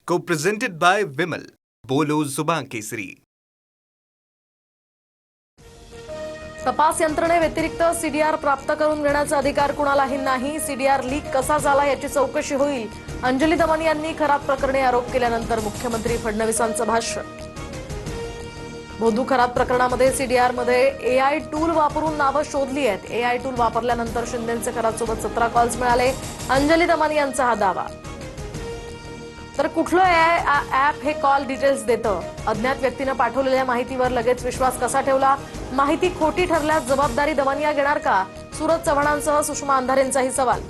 Co-presented by Vimal. बोलो जुबान केसरी. तपास यंत्रणेव्यतिरिक्त सीडीआर प्राप्त करून घेण्याचा अधिकार कुणालाही नाही. सीडीआर लीक कसा झाला याची चौकशी होईल. अंजली दमन यांनी खरात प्रकरणी आरोप केल्यानंतर मुख्यमंत्री फडणवीसांचं भाष्य. भोंदू खरात प्रकरणामध्ये सीडीआर मध्ये एआय टूल वापरून नावं शोधली आहेत. एआय टूल वापरल्यानंतर शिंदेंचे खरातसोबत 17 कॉल्स मिळाले. अंजली दमन यांचा हा दावा. तर कुठलं एआय ॲप हे कॉल डिटेल्स देतं? अज्ञात व्यक्तीनं पाठवलेल्या माहितीवर लगेच विश्वास कसा ठेवला? माहिती खोटी ठरल्यास जबाबदारी दमनिया घेणार का? सूरज चव्हाणांसह सुषमा अंधारेंचाही सवाल.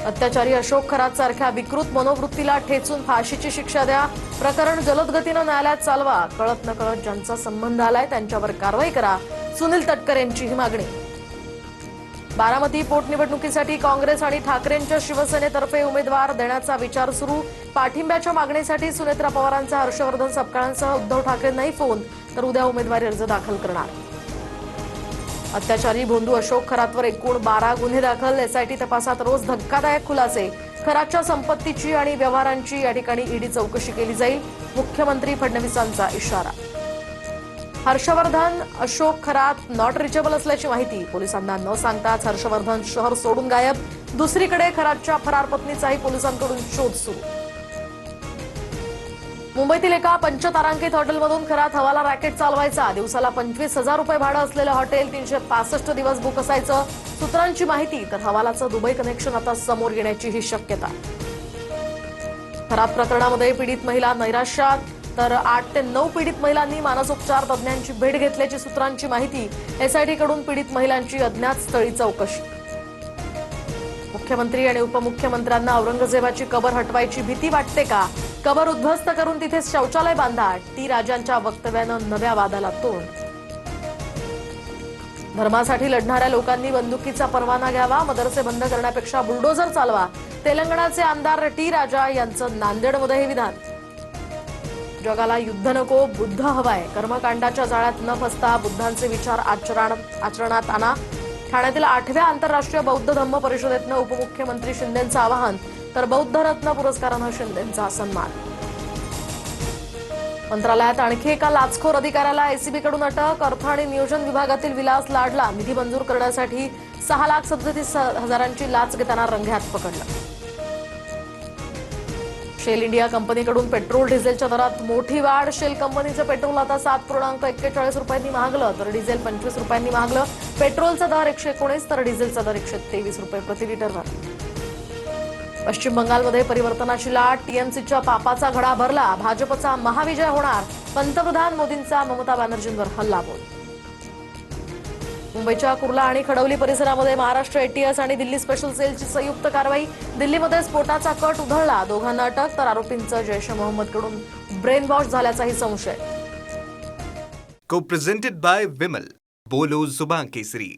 अत्याचारी अशोक खरात सारख्या विकृत मनोवृत्तीला ठेचून फाशीची शिक्षा द्या. प्रकरण जलद गतीनं न्यायालयात चालवा. कळत नकळत ज्यांचा संबंध आलाय त्यांच्यावर कारवाई करा. सुनील तटकर यांची ही मागणी. बारामती पोटनिवडणुकीसाठी काँग्रेस आणि ठाकरेंच्या शिवसेनेतर्फे उमेदवार देण्याचा विचार सुरू. पाठिंब्याच्या मागणीसाठी सुनेत्रा पवारांचा हर्षवर्धन सपकाळांसह उद्धव ठाकरेंनाही फोन. तर उद्या उमेदवारी अर्ज दाखल करणार. अत्याचारी भोंदू अशोक खरातवर एकूण 12 गुन्हे दाखल. एसआयटी तपासात रोज धक्कादायक खुलासे. खरातच्या संपत्तीची आणि व्यवहारांची या ठिकाणी ईडी चौकशी केली जाईल. मुख्यमंत्री फडणवीसांचा इशारा. हर्षवर्धन अशोक खरात नॉट रिचेबल असल्याची माहिती. पोलिसांना न सांगताच हर्षवर्धन शहर सोडून गायब. दुसरीकडे खरातच्या फरार पत्नीचाही पोलिसांकडून शोध सुरू. मुंबईतील एका पंचतारांकित हॉटेलमधून खरात हवाला रॅकेट चालवायचा. दिवसाला 25,000 रुपये भाडं असलेलं हॉटेल 365 दिवस बुक असायचं. सूत्रांची माहिती. तर हवालाचं दुबई कनेक्शन आता समोर येण्याची ही शक्यता. खरात प्रकरणामध्ये पीडित महिला नैराश्यात. तर 8 ते 9 पीडित महिलांनी मानसोपचार तज्ज्ञांची भेट घेतल्याची सूत्रांची माहिती. एसआयटीकडून पीडित महिलांची अज्ञात स्थळी चौकशी. मुख्यमंत्री आणि उपमुख्यमंत्र्यांना औरंगजेबाची कबर हटवायची भीती वाटते का? कबर उद्ध्वस्त करून तिथे शौचालय बांधा. टी राजांच्या वक्तव्यानं नव्या वादाला तोंड. धर्मासाठी लढणाऱ्या लोकांनी बंदुकीचा परवाना घ्यावा. मदरसे बंद करण्यापेक्षा बुलडोझर चालवा. तेलंगणाचे आमदार टी राजा यांचं नांदेडमध्ये हे विधान. जगाला युद्ध नको, बुद्ध हवाय. कर्मकांडाच्या जाळ्यात न फसता बुद्धांचे विचार आचरणात आणा. ठाण्यातील 8व्या आंतरराष्ट्रीय बौद्ध धम्म परिषदेतनं उपमुख्यमंत्री शिंदेंचं आवाहन. तर बौद्ध रत्न पुरस्कारानं शिंदेंचा सन्मान. मंत्रालयात आणखी एका लाचखोर अधिकाऱ्याला एसीबीकडून अटक. अर्थ आणि नियोजन विभागातील विलास लाडला निधी मंजूर करण्यासाठी 6,37,000ची लाच घेताना रंगेहात पकडलं. शेल इंडिया कंपनीकडून पेट्रोल डिझेलच्या दरात मोठी वाढ. शेल कंपनीचं पेट्रोल आता 7.41 रुपयांनी महागलं. तर डिझेल 25 रुपयांनी महागलं. पेट्रोलचा दर 119 तर डिझेलचा दर 123 रुपये प्रति लिटरवर. पश्चिम बंगालमध्ये परिवर्तनाची लाट. टीएमसीच्या पापाचा घडा भरला. भाजपचा महाविजय होणार. पंतप्रधान मोदींचा ममता बॅनर्जींवर हल्लाबोल. मुंबईच्या कुर्ला आणि खडवली परिसरामध्ये महाराष्ट्र एटीएस आणि दिल्ली स्पेशल सेलची संयुक्त कारवाई. दिल्लीमध्ये स्फोटाचा कट उधळला. दोघांना अटक. तर आरोपींचं जैश ए मोहम्मदकडून ब्रेन वॉश झाल्याचाही संशय. Co-presented by Vimal. बोलो जुबान केसरी.